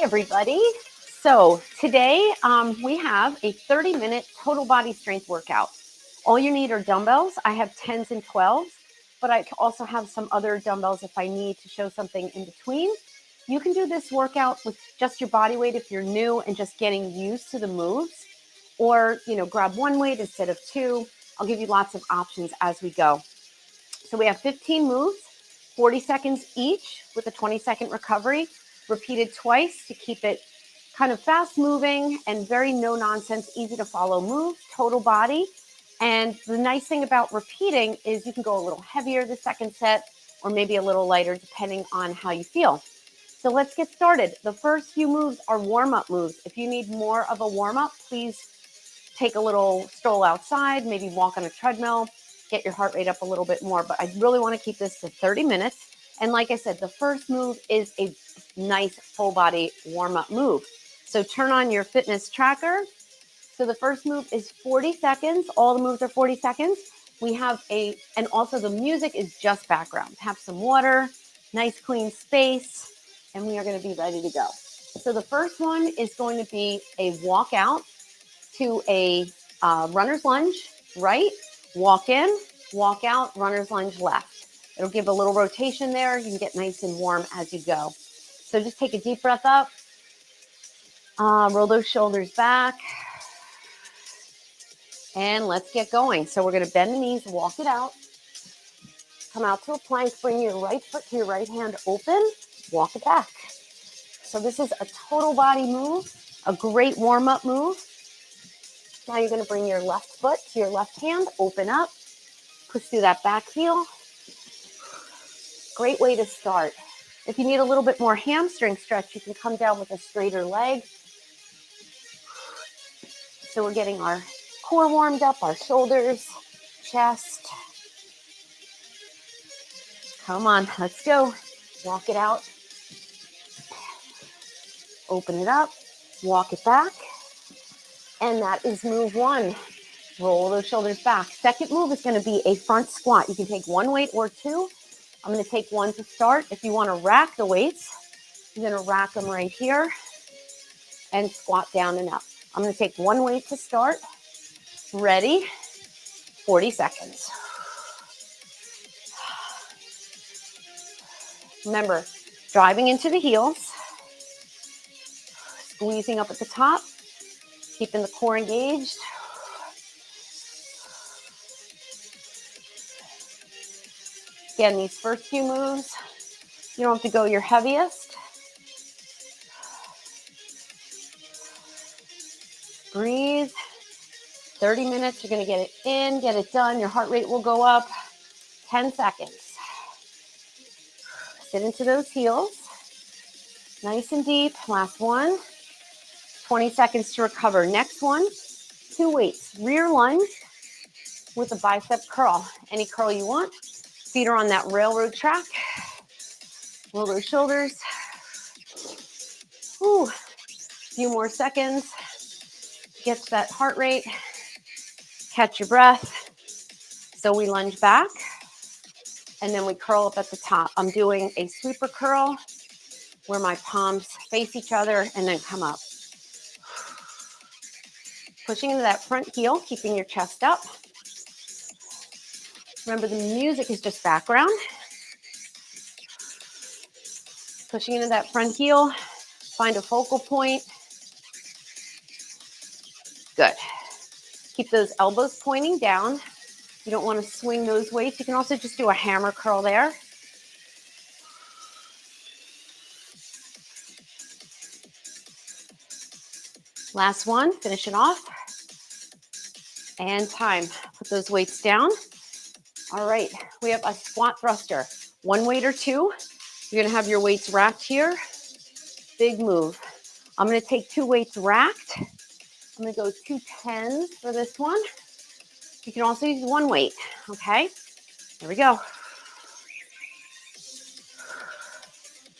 Everybody. So today we have a 30-minute total body strength workout. All you need are dumbbells. I have 10s and 12s, but I also have some other dumbbells if I need to show something in between. You can do this workout with just your body weight if you're new and just getting used to the moves, or grab one weight instead of two. I'll give you lots of options as we go. So we have 15 moves, 40 seconds each with a 20-second recovery, repeated twice to keep it kind of fast moving and very no nonsense, easy to follow move, total body. And the nice thing about repeating is you can go a little heavier the second set or maybe a little lighter depending on how you feel. So let's get started. The first few moves are warm-up moves. If you need more of a warm-up, please take a little stroll outside, maybe walk on a treadmill, get your heart rate up a little bit more. But I really want to keep this to 30 minutes. And like I said, the first move is a nice full body warm-up move. So turn on your fitness tracker. So the first move is 40 seconds. All the moves are 40 seconds. We have and also the music is just background. Have some water, nice clean space, and we are going to be ready to go. So the first one is going to be a walk out to a runner's lunge, right? Walk in, walk out, runner's lunge left. It'll give a little rotation there. You can get nice and warm as you go. So just take a deep breath up. Roll those shoulders back. And let's get going. So we're going to bend the knees, walk it out. Come out to a plank. Bring your right foot to your right hand open. Walk it back. So this is a total body move, a great warm-up move. Now you're going to bring your left foot to your left hand, open up, push through that back heel. Great way to start. If you need a little bit more hamstring stretch, you can come down with a straighter leg. So we're getting our core warmed up, our shoulders, chest. Come on, let's go. Walk it out. Open it up, walk it back. And that is move one. Roll those shoulders back. Second move is going to be a front squat. You can take one weight or two. I'm going to take one to start. If you want to rack the weights, you're going to rack them right here and squat down and up. I'm going to take one weight to start. Ready? 40 seconds. Remember, driving into the heels, squeezing up at the top, keeping the core engaged. Again, these first few moves, you don't have to go your heaviest. Breathe. 30 minutes, you're going to get it in, get it done. Your heart rate will go up. 10 seconds. Sit into those heels. Nice and deep. Last one. 20 seconds to recover. Next one, two weights. Rear lunge with a bicep curl. Any curl you want. Feet are on that railroad track. Roll those shoulders. Ooh. A few more seconds. Get to that heart rate. Catch your breath. So we lunge back. And then we curl up at the top. I'm doing a sweeper curl where my palms face each other and then come up. Pushing into that front heel, keeping your chest up. Remember, the music is just background. Pushing into that front heel. Find a focal point. Good. Keep those elbows pointing down. You don't want to swing those weights. You can also just do a hammer curl there. Last one, finish it off. And time. Put those weights down. All right, we have a squat thruster. One weight or two. You're gonna have your weights racked here. Big move. I'm gonna take two weights racked. I'm gonna go 2 10s for this one. You can also use one weight, okay? Here we go.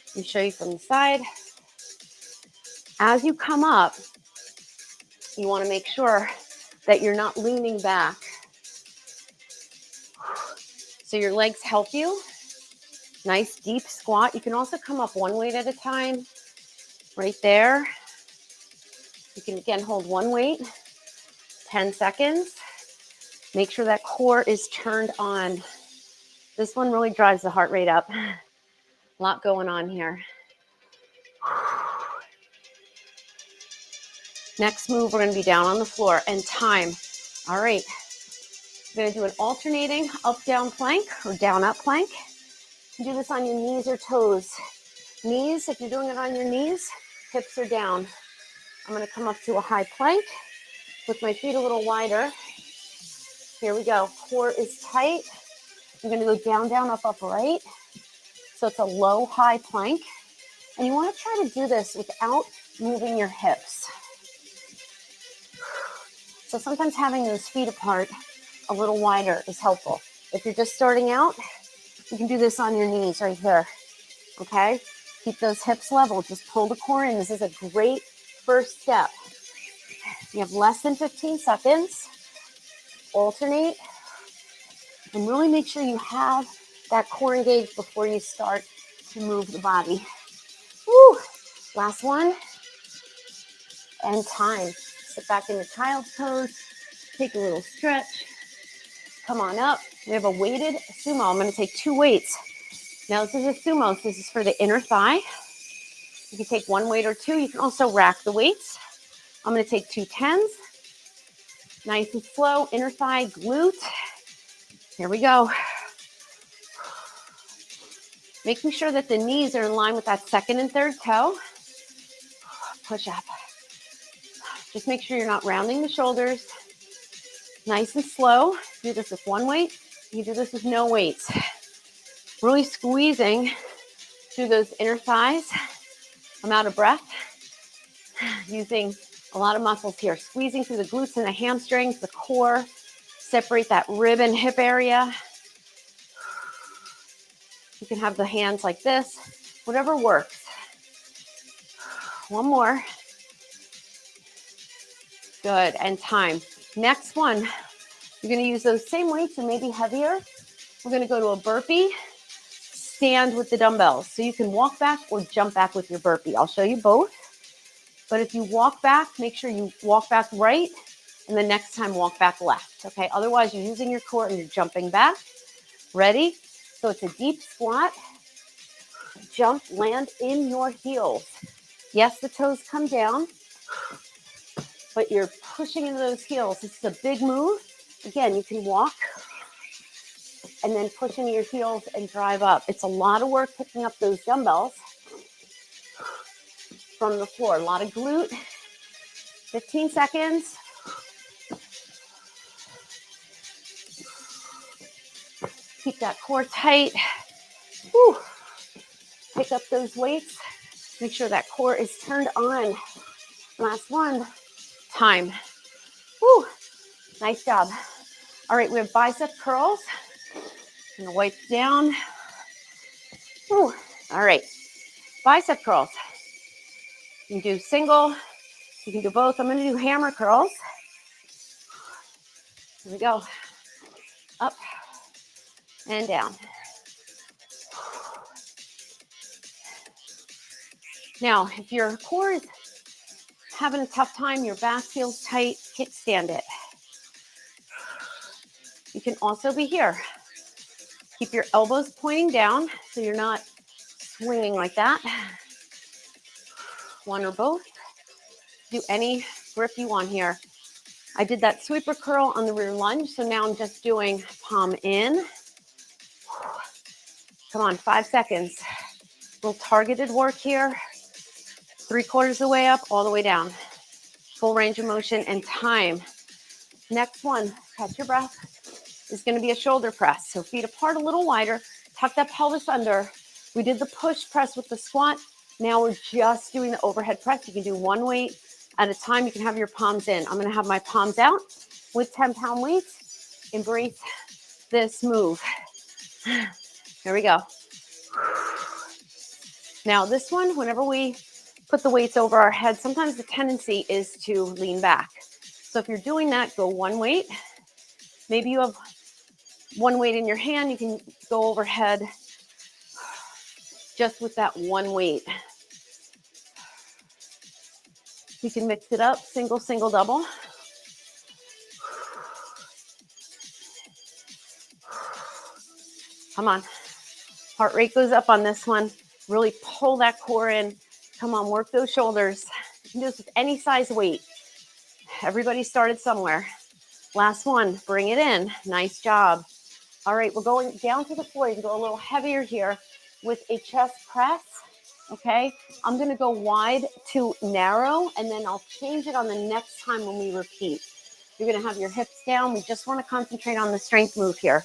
Let me show you from the side. As you come up, you wanna make sure that you're not leaning back. So your legs help you. Nice deep squat. You can also come up one weight at a time. Right there. You can again hold one weight, 10 seconds. Make sure that core is turned on. This one really drives the heart rate up. A lot going on here. Next move, we're going to be down on the floor and time. All right. We're going to do an alternating up-down plank or down-up plank. You can do this on your knees or toes. Knees, if you're doing it on your knees, hips are down. I'm going to come up to a high plank with my feet a little wider. Here we go. Core is tight. I'm going to go down, down, up, up, right. So it's a low, high plank. And you want to try to do this without moving your hips. So sometimes having those feet apart a little wider is helpful. If you're just starting out, you can do this on your knees right here. Okay? Keep those hips level. Just pull the core in. This is a great first step. You have less than 15 seconds. Alternate. And really make sure you have that core engaged before you start to move the body. Woo! Last one. And time. Sit back in your child's pose. Take a little stretch. Come on up. We have a weighted sumo. I'm going to take 2 weights. Now this is a sumo. So this is for the inner thigh. You can take 1 weight or 2. You can also rack the weights. I'm going to take 2 10s. Nice and slow. Inner thigh, glute. Here we go. Making sure that the knees are in line with that second and third toe. Push up. Just make sure you're not rounding the shoulders. Nice and slow. Do this with 1 weight. You do this with no weights. Really squeezing through those inner thighs. I'm out of breath. Using a lot of muscles here. Squeezing through the glutes and the hamstrings, the core. Separate that rib and hip area. You can have the hands like this. Whatever works. 1 more. Good, and time. Next one, you're going to use those same weights and maybe heavier. We're going to go to a burpee, stand with the dumbbells. So you can walk back or jump back with your burpee. I'll show you both. But if you walk back, make sure you walk back right, and the next time walk back left, okay? Otherwise, you're using your core and you're jumping back. Ready? So it's a deep squat. Jump, land in your heels. Yes, the toes come down, but you're pushing into those heels. This is a big move. Again, you can walk and then push into your heels and drive up. It's a lot of work picking up those dumbbells from the floor. A lot of glute. 15 seconds. Keep that core tight. Whew. Pick up those weights. Make sure that core is turned on. Last one. Time. Whew. Nice job. All right, we have bicep curls. I'm gonna wipe down. Whew. All right, bicep curls. You can do single, you can do both. I'm gonna do hammer curls. Here we go. Up and down. Now, if your core is having a tough time, your back feels tight, kickstand it. You can also be here. Keep your elbows pointing down so you're not swinging like that. One or both. Do any grip you want here. I did that sweeper curl on the rear lunge, so now I'm just doing palm in. Come on, 5 seconds. A little targeted work here. 3/4 of the way up, all the way down. Full range of motion and time. Next one, catch your breath, is going to be a shoulder press. So feet apart a little wider, tuck that pelvis under. We did the push press with the squat. Now we're just doing the overhead press. You can do 1 weight at a time. You can have your palms in. I'm going to have my palms out with 10-pound weights. Embrace this move. Here we go. Now this one, whenever we put the weights over our head, sometimes the tendency is to lean back. So if you're doing that, go 1 weight. Maybe you have 1 weight in your hand. You can go overhead just with that 1 weight. You can mix it up, single, single, double. Come on. Heart rate goes up on this one. Really pull that core in. Come on, work those shoulders. You can do this with any size weight. Everybody started somewhere. Last one, bring it in. Nice job. All right, we're going down to the floor. You can go a little heavier here with a chest press, okay? I'm gonna go wide to narrow, and then I'll change it on the next time when we repeat. You're gonna have your hips down. We just wanna concentrate on the strength move here.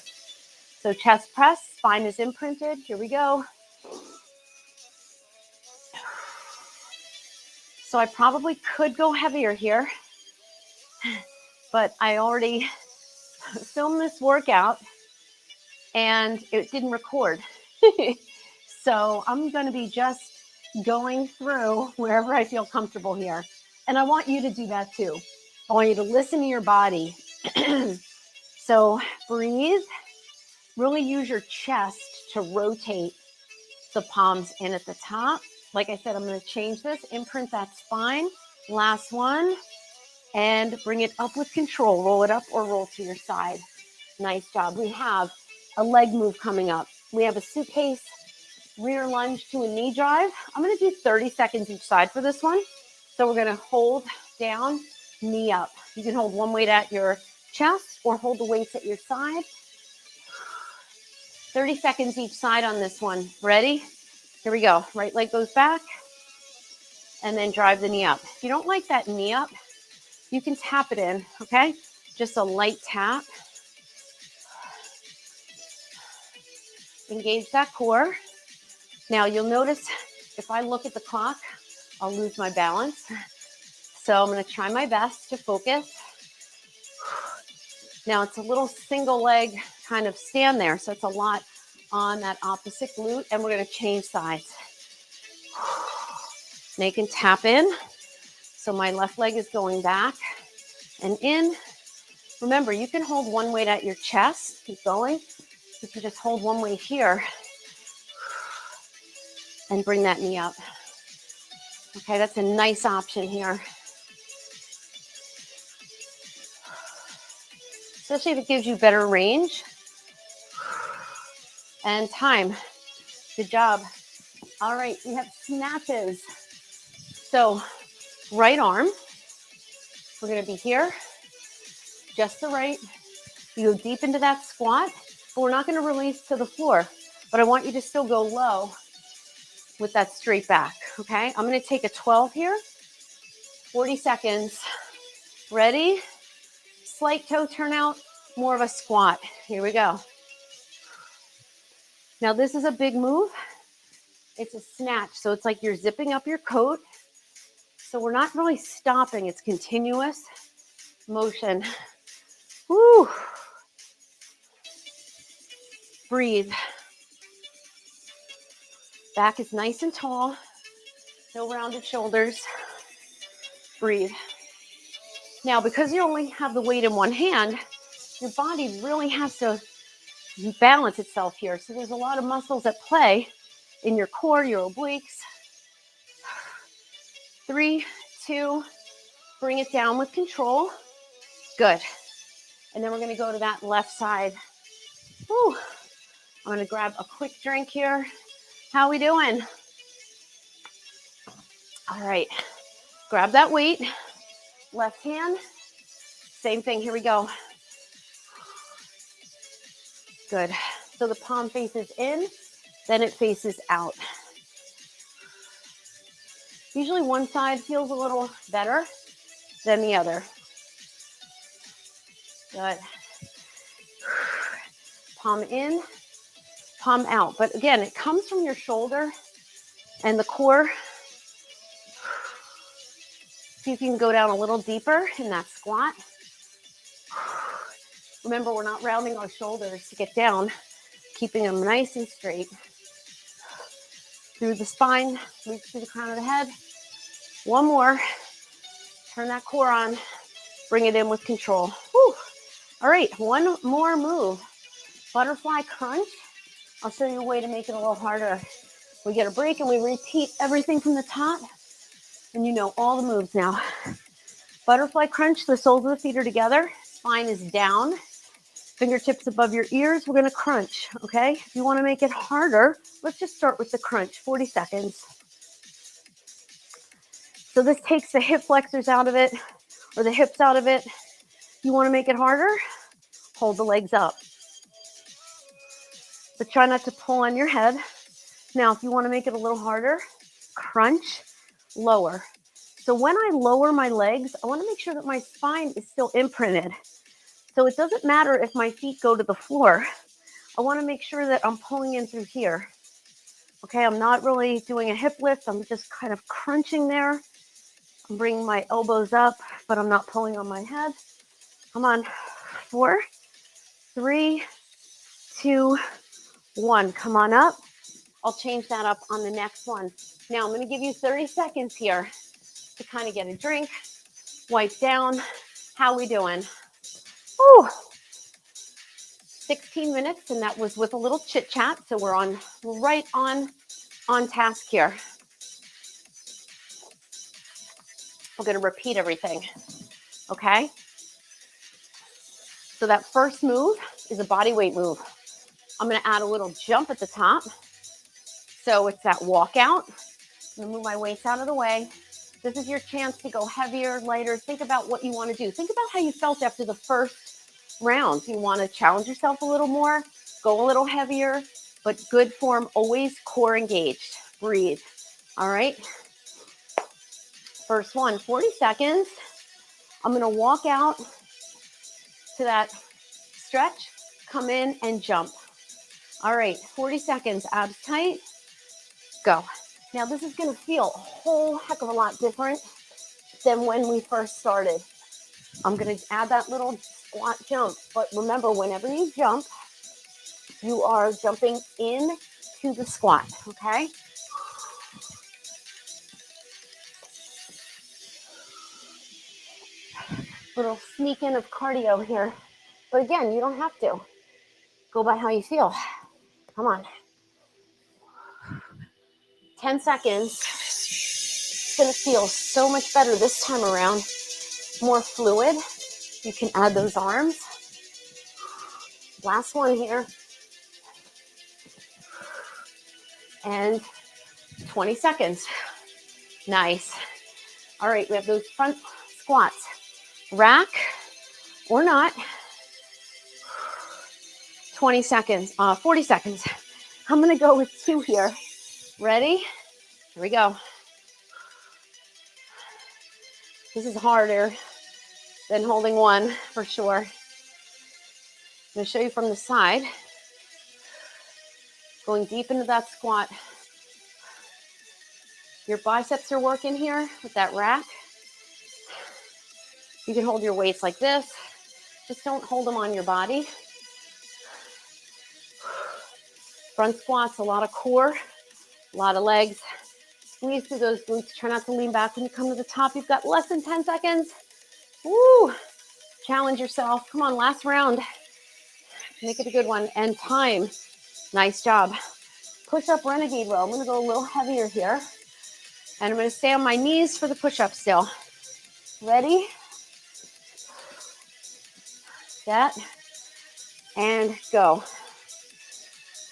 So chest press, spine is imprinted. Here we go. So I probably could go heavier here, but I already filmed this workout and it didn't record. So I'm going to be just going through wherever I feel comfortable here. And I want you to do that too. I want you to listen to your body. So breathe, really use your chest to rotate the palms in at the top. Like I said, I'm going to change this, imprint that spine. Last one, and bring it up with control. Roll it up or roll to your side. Nice job. We have a leg move coming up. We have a suitcase, rear lunge to a knee drive. I'm going to do 30 seconds each side for this one. So we're going to hold down, knee up. You can hold one weight at your chest or hold the weights at your side. 30 seconds each side on this one. Ready? Here we go. Right leg goes back and then drive the knee up. If you don't like that knee up, you can tap it in, okay? Just a light tap. Engage that core. Now you'll notice if I look at the clock, I'll lose my balance. So I'm going to try my best to focus. Now it's a little single leg kind of stand there. So it's a lot on that opposite glute, and we're going to change sides. Now you can tap in. So my left leg is going back and in. Remember, you can hold one weight at your chest. Keep going. You can just hold one weight here and bring that knee up. Okay, that's a nice option here. Especially if it gives you better range and time. Good job. All right, we have snatches. So right arm, we're going to be here, just the right. You go deep into that squat, but we're not going to release to the floor. But I want you to still go low with that straight back, okay? I'm going to take a 12 here, 40 seconds. Ready? Slight toe turnout, more of a squat. Here we go. Now this is a big move. It's a snatch, so it's like you're zipping up your coat. So we're not really stopping. It's continuous motion. Woo. Breathe. Back is nice and tall. No rounded shoulders. Breathe. Now, because you only have the weight in one hand, your body really has to balance itself here. So there's a lot of muscles at play in your core, your obliques. 3, 2, bring it down with control. Good. And then we're going to go to that left side. Woo. I'm going to grab a quick drink here. How we doing? All right. Grab that weight. Left hand. Same thing. Here we go. Good. So the palm faces in, then it faces out. Usually one side feels a little better than the other. Good. Palm in, palm out. But again, it comes from your shoulder and the core. See if you can go down a little deeper in that squat. Remember, we're not rounding our shoulders to get down, keeping them nice and straight. Through the spine, reach through the crown of the head. One more. Turn that core on. Bring it in with control. Whew. All right, one more move. Butterfly crunch. I'll show you a way to make it a little harder. We get a break and we repeat everything from the top. And you know all the moves now. Butterfly crunch, the soles of the feet are together. Spine is down. Fingertips above your ears. We're going to crunch, okay? If you want to make it harder, let's just start with the crunch, 40 seconds. So this takes the hip flexors out of it, or the hips out of it. You want to make it harder? Hold the legs up. But try not to pull on your head. Now, if you want to make it a little harder, crunch, lower. So when I lower my legs, I want to make sure that my spine is still imprinted. So it doesn't matter if my feet go to the floor. I want to make sure that I'm pulling in through here. Okay, I'm not really doing a hip lift. I'm just kind of crunching there. I'm bringing my elbows up, but I'm not pulling on my head. Come on. 4, 3, 2, 1. Come on up. I'll change that up on the next one. Now I'm going to give you 30 seconds here to kind of get a drink, wipe down. How we doing? Ooh, 16 minutes, and that was with a little chit chat. So we're right on task here. We're going to repeat everything. Okay. So that first move is a body weight move. I'm going to add a little jump at the top. So it's that walkout. I'm going to move my weights out of the way. This is your chance to go heavier, lighter. Think about what you want to do. Think about how you felt after the first round. You want to challenge yourself a little more, go a little heavier, but good form, always core engaged. Breathe. All right. First one, 40 seconds. I'm going to walk out to that stretch, come in and jump. All right, 40 seconds, abs tight, go. Now this is going to feel a whole heck of a lot different than when we first started. I'm going to add that little squat jump, but remember, whenever you jump, you are jumping into the squat, okay? Little sneak in of cardio here. But again, you don't have to. Go by how you feel. Come on. 10 seconds. It's going to feel so much better this time around. More fluid. You can add those arms. Last one here. And 20 seconds. Nice. All right, we have those front squats. Rack or not. 20 seconds, 40 seconds. I'm going to go with 2 here. Ready? Here we go. This is harder than holding 1 for sure. I'm going to show you from the side. Going deep into that squat. Your biceps are working here with that rack. You can hold your weights like this. Just don't hold them on your body. Front squats, a lot of core, a lot of legs. Squeeze through those glutes. Try not to lean back when you come to the top. You've got less than 10 seconds. Woo! Challenge yourself. Come on, last round. Make it a good one. And time. Nice job. Push-up renegade row. I'm going to go a little heavier here. And I'm going to stay on my knees for the push-up still. Ready? Set. And go.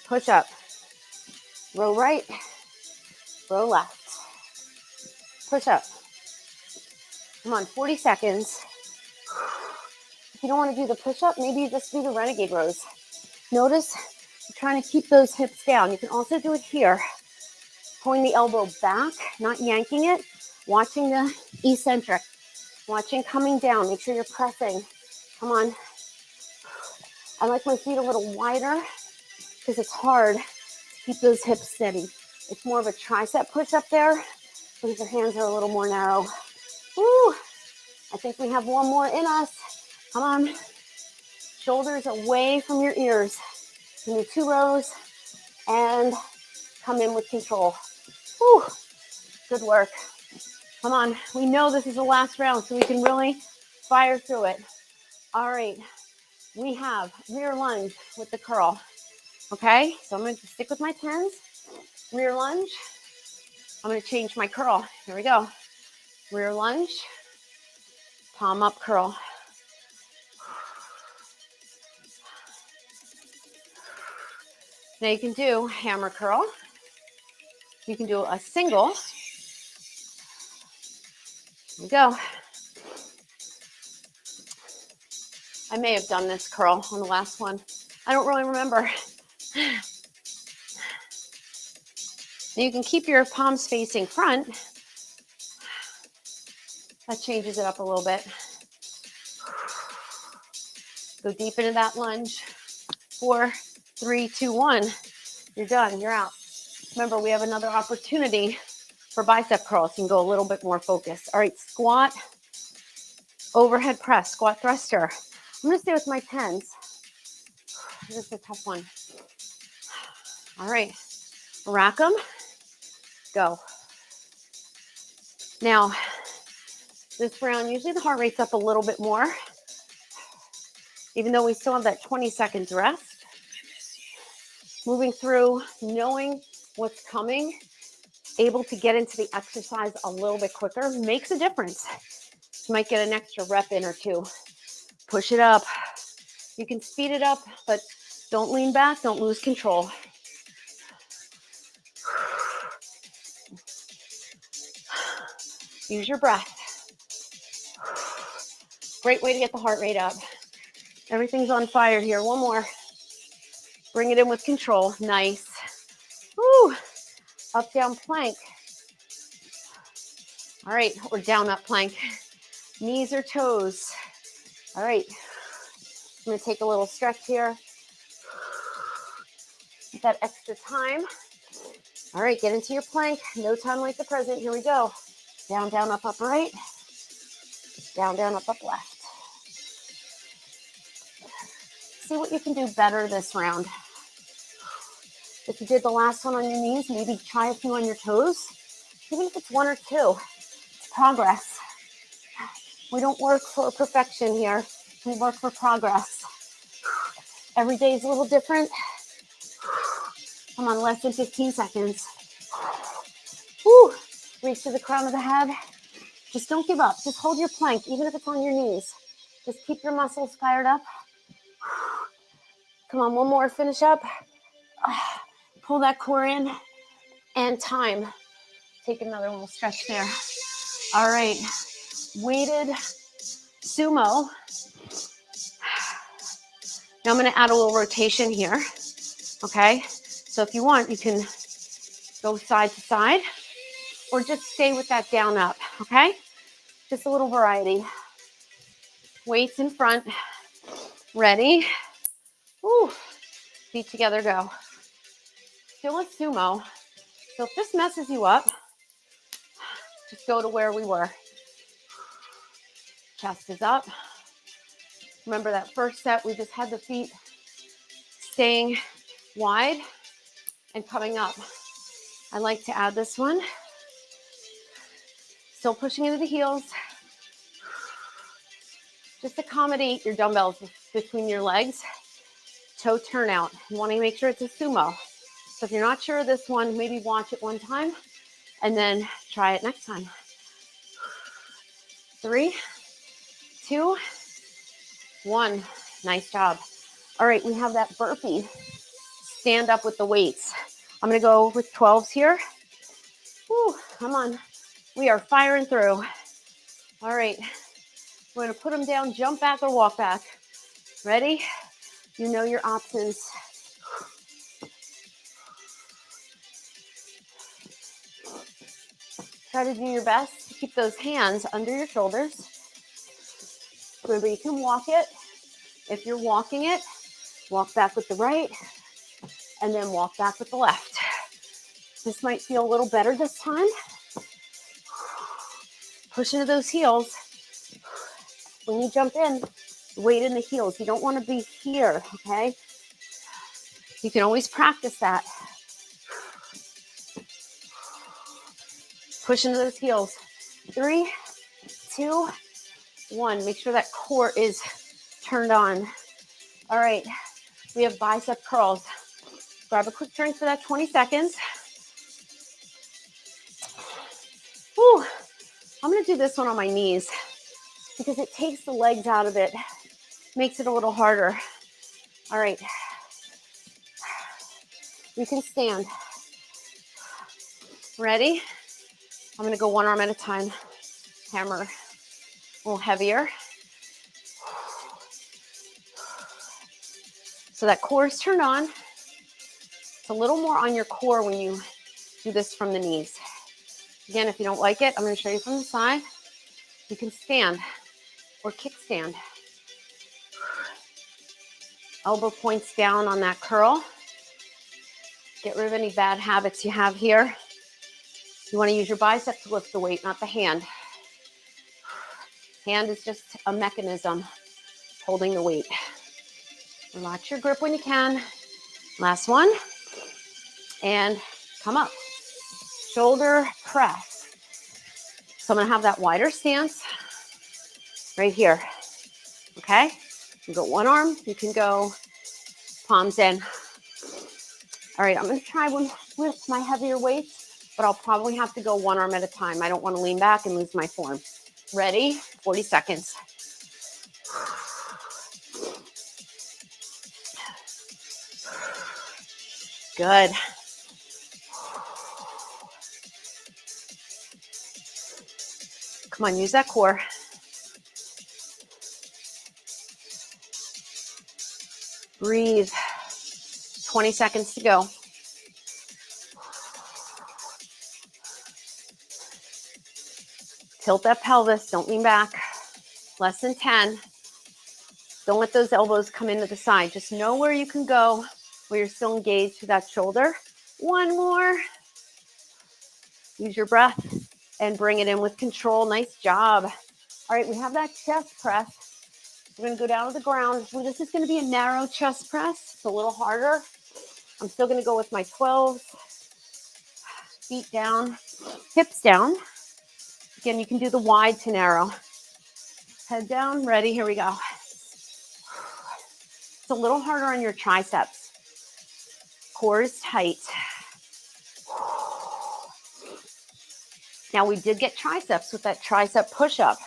Push up. Row right. Row left. Push up. Come on, 40 seconds. If you don't want to do the push-up, maybe you just do the renegade rows. Notice you're trying to keep those hips down. You can also do it here. Pulling the elbow back, not yanking it. Watching the eccentric. Watching coming down. Make sure you're pressing. Come on. I like my feet a little wider because it's hard to keep those hips steady. It's more of a tricep push up there because your hands are a little more narrow. Woo! I think we have one more in us. Come on. Shoulders away from your ears. Give me 2 rows and come in with control. Woo! Good work. Come on. We know this is the last round, so we can really fire through it. All right. We have rear lunge with the curl. Okay? So I'm going to stick with my 10s. Rear lunge. I'm going to change my curl. Here we go. Rear lunge, palm up curl. Now you can do hammer curl. You can do a single. Here we go. I may have done this curl on the last one. I don't really remember. You can keep your palms facing front. That changes it up a little bit. Go deep into that lunge. 4, 3, 2, 1. You're done. You're out. Remember, we have another opportunity for bicep curls. You can go a little bit more focused. All right, squat, overhead press, squat thruster. I'm going to stay with my 10s. This is a tough one. All right, rack them. Go. Now, this round, usually the heart rate's up a little bit more, even though we still have that 20 seconds rest. Moving through, knowing what's coming, able to get into the exercise a little bit quicker makes a difference. You might get an extra rep in or two. Push it up. You can speed it up, but don't lean back, don't lose control. Use your breath. Great way to get the heart rate up. Everything's on fire here. One more. Bring it in with control. Nice. Woo. Up, down plank. All right, or down, up plank. Knees or toes. All right. I'm going to take a little stretch here. Get that extra time. All right, get into your plank. No time like the present. Here we go. Down, down, up, up, right. Down, down, up, up, left. See what you can do better this round. If you did the last one on your knees, maybe try a few on your toes. Even if it's 1 or 2, it's progress. We don't work for perfection here. We work for progress. Every day is a little different. Come on, less than 15 seconds. Woo. Reach to the crown of the head. Just don't give up. Just hold your plank, even if it's on your knees. Just keep your muscles fired up. Come on, one more, finish up. Pull that core in, and time. Take another little stretch there. All right, weighted sumo. Now I'm gonna add a little rotation here, okay? So if you want, you can go side to side, or just stay with that down up, okay? Just a little variety. Weights in front, ready. Woo. Feet together, go. Still a sumo. So if this messes you up, just go to where we were. Chest is up. Remember that first set, we just had the feet staying wide and coming up. I like to add this one. Still pushing into the heels. Just accommodate your dumbbells between your legs. Toe turnout. You want to make sure it's a sumo. So if you're not sure of this one, maybe watch it one time and then try it next time. 3, 2, 1. Nice job. All right, we have that burpee. Stand up with the weights. I'm going to go with 12s here. Woo, come on. We are firing through. All right. We're going to put them down, jump back or walk back. Ready? You know your options. Try to do your best to keep those hands under your shoulders. Remember, you can walk it. If you're walking it, walk back with the right, and then walk back with the left. This might feel a little better this time. Push into those heels. When you jump in, weight in the heels. You don't want to be here, okay? You can always practice that. Push into those heels. 3, 2, 1. Make sure that core is turned on. All right, we have bicep curls. Grab a quick drink for that 20 seconds. Whew. I'm going to do this one on my knees because it takes the legs out of it, makes it a little harder. All right. You can stand. Ready? I'm going to go one arm at a time. Hammer a little heavier. So that core is turned on. It's a little more on your core when you do this from the knees. Again, if you don't like it, I'm going to show you from the side. You can stand or kickstand. Elbow points down on that curl. Get rid of any bad habits you have here. You want to use your bicep to lift the weight, not the hand. Hand is just a mechanism holding the weight. Relax your grip when you can. Last one. And come up. Shoulder press. So I'm going to have that wider stance right here. Okay? You go one arm. You can go palms in. All right, I'm going to try one with my heavier weights, but I'll probably have to go one arm at a time. I don't want to lean back and lose my form. Ready? 40 seconds. Good. Come on, use that core. Breathe. 20 seconds to go. Tilt that pelvis. Don't lean back. Less than 10. Don't let those elbows come into the side. Just know where you can go, where you're still engaged to that shoulder. One more. Use your breath and bring it in with control. Nice job. All right, we have that chest press. We're going to go down to the ground. Well, this is going to be a narrow chest press. It's a little harder. I'm still going to go with my 12s. Feet down, hips down. Again, you can do the wide to narrow. Head down, ready, here we go. It's a little harder on your triceps. Core is tight. Now we did get triceps with that tricep push-up,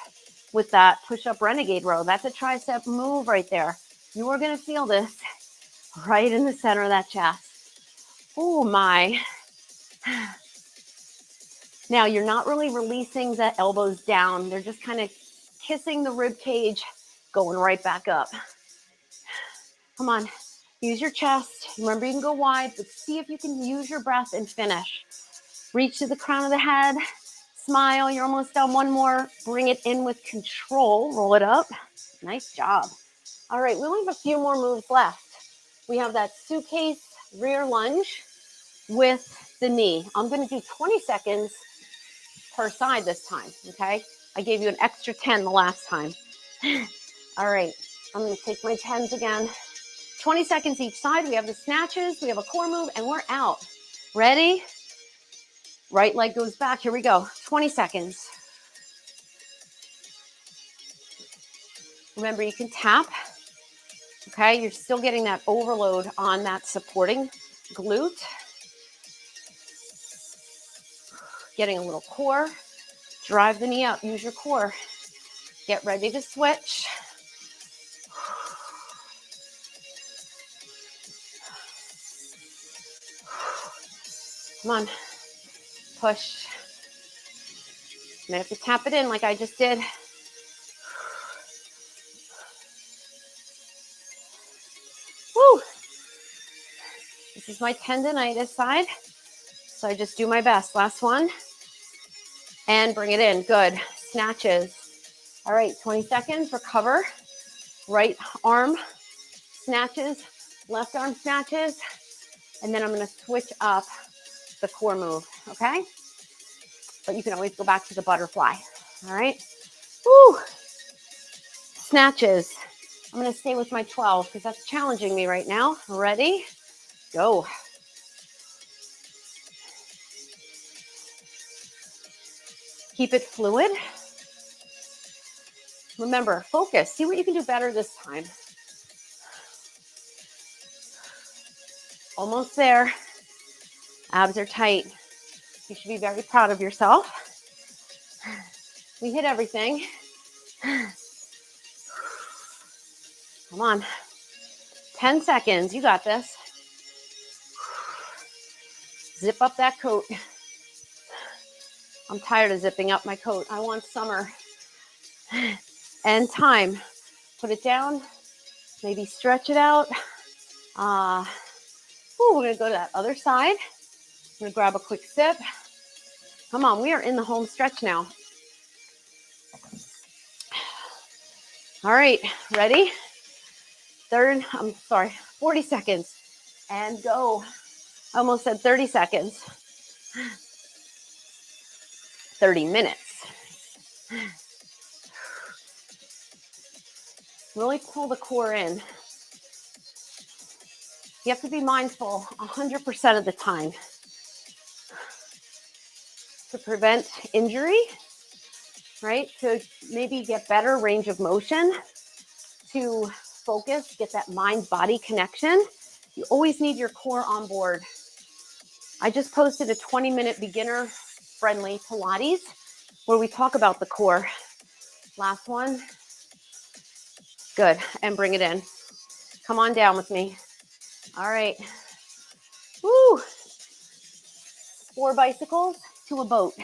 with that push-up renegade row. That's a tricep move right there. You are going to feel this right in the center of that chest. Oh my. Now you're not really releasing the elbows down. They're just kind of kissing the rib cage, going right back up. Come on, use your chest. Remember, you can go wide, but see if you can use your breath and finish. Reach to the crown of the head. Smile, you're almost done. One more. Bring it in with control. Roll it up. Nice job. All right, we only have a few more moves left. We have that suitcase rear lunge with the knee. I'm going to do 20 seconds per side this time, okay? I gave you an extra 10 the last time. All right, I'm going to take my 10s again. 20 seconds each side. We have the snatches. We have a core move, and we're out. Ready? Right leg goes back. Here we go. 20 seconds. Remember, you can tap. Okay, you're still getting that overload on that supporting glute. Getting a little core. Drive the knee up. Use your core. Get ready to switch. Come on. Push. You may have to tap it in like I just did. Woo! This is my tendonitis side. So I just do my best. Last one. And bring it in. Good. Snatches. All right, 20 seconds. Recover. Right arm snatches. Left arm snatches. And then I'm going to switch up the core move. Okay? But you can always go back to the butterfly. All right? Woo! Snatches. I'm going to stay with my 12 because that's challenging me right now. Ready? Go. Keep it fluid. Remember, focus. See what you can do better this time. Almost there. Abs are tight. You should be very proud of yourself. We hit everything. Come on. 10 seconds. You got this. Zip up that coat. I'm tired of zipping up my coat. I want summer. And time. Put it down. Maybe stretch it out. We're going to go to that other side. I'm going to grab a quick sip. Come on, we are in the home stretch now. All right, ready? 40 seconds. And go. I almost said 30 seconds. 30 minutes. Really pull the core in. You have to be mindful 100% of the time to prevent injury, right? To maybe get better range of motion, to focus, get that mind-body connection. You always need your core on board. I just posted a 20-minute beginner-friendly Pilates where we talk about the core. Last one. Good. And bring it in. Come on down with me. All right. Woo. 4 bicycles to a boat.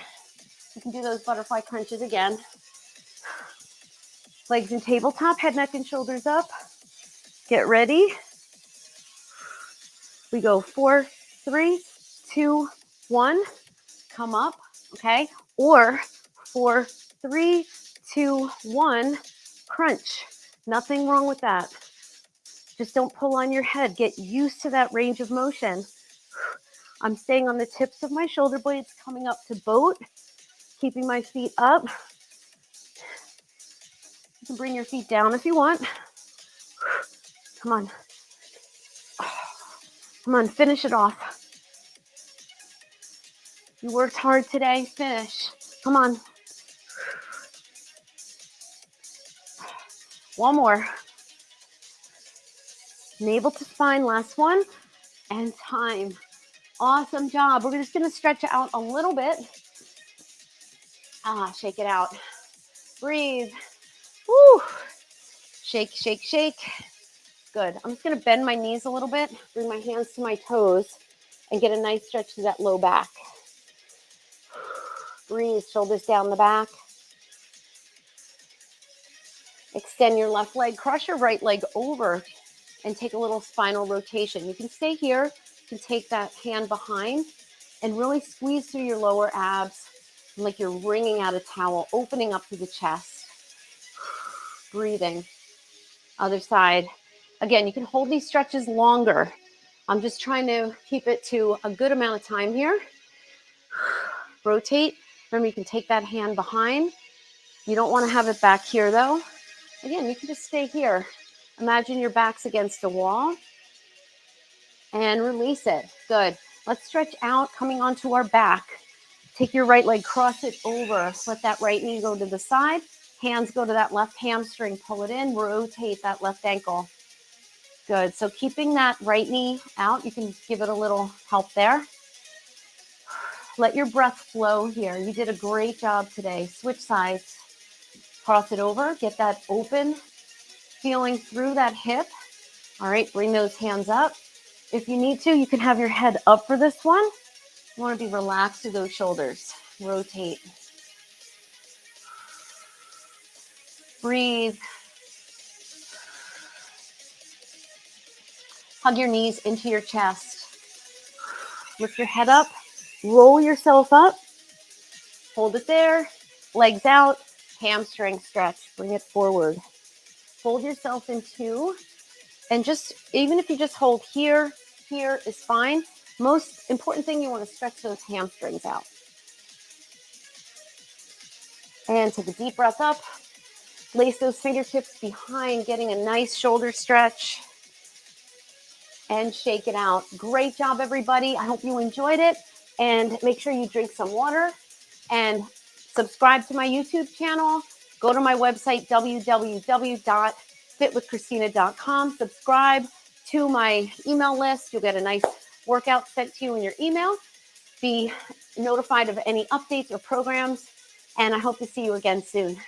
You can do those butterfly crunches again. Legs in tabletop, head, neck, and shoulders up. Get ready. We go 4, 3, 2, 1. Come up, okay? Or 4, 3, 2, 1. Crunch. Nothing wrong with that. Just don't pull on your head. Get used to that range of motion. I'm staying on the tips of my shoulder blades, coming up to boat, keeping my feet up. You can bring your feet down if you want. Come on. Come on, finish it off. You worked hard today, finish. Come on. One more. Navel to spine, last one. And time. Awesome job. We're just gonna stretch it out a little bit. Shake it out. Breathe. Woo. Shake, shake, shake. Good. I'm just gonna bend my knees a little bit, bring my hands to my toes, and get a nice stretch to that low back. Breathe, shoulders down the back. Extend your left leg, cross your right leg over, and take a little spinal rotation. You can stay here, you can take that hand behind, and really squeeze through your lower abs, like you're wringing out a towel, opening up to the chest. Breathing. Other side. Again, you can hold these stretches longer. I'm just trying to keep it to a good amount of time here. Rotate. Remember, you can take that hand behind. You don't want to have it back here, though. Again, you can just stay here. Imagine your back's against the wall. And release it. Good. Let's stretch out, coming onto our back. Take your right leg, cross it over. Let that right knee go to the side. Hands go to that left hamstring. Pull it in. Rotate that left ankle. Good. So keeping that right knee out, you can give it a little help there. Let your breath flow here. You did a great job today. Switch sides. Cross it over. Get that open feeling through that hip. All right. Bring those hands up. If you need to, you can have your head up for this one. You want to be relaxed through those shoulders. Rotate. Breathe. Hug your knees into your chest. Lift your head up. Roll yourself up. Hold it there. Legs out. Hamstring stretch. Bring it forward. Fold yourself in two. And just, even if you just hold here, here is fine. Most important thing, you want to stretch those hamstrings out. And take a deep breath up. Lace those fingertips behind, getting a nice shoulder stretch. And shake it out. Great job, everybody. I hope you enjoyed it. And make sure you drink some water. And subscribe to my YouTube channel. Go to my website, www.fitwithchristina.com. Subscribe to my email list. You'll get a nice workout sent to you in your email. Be notified of any updates or programs And I hope to see you again soon.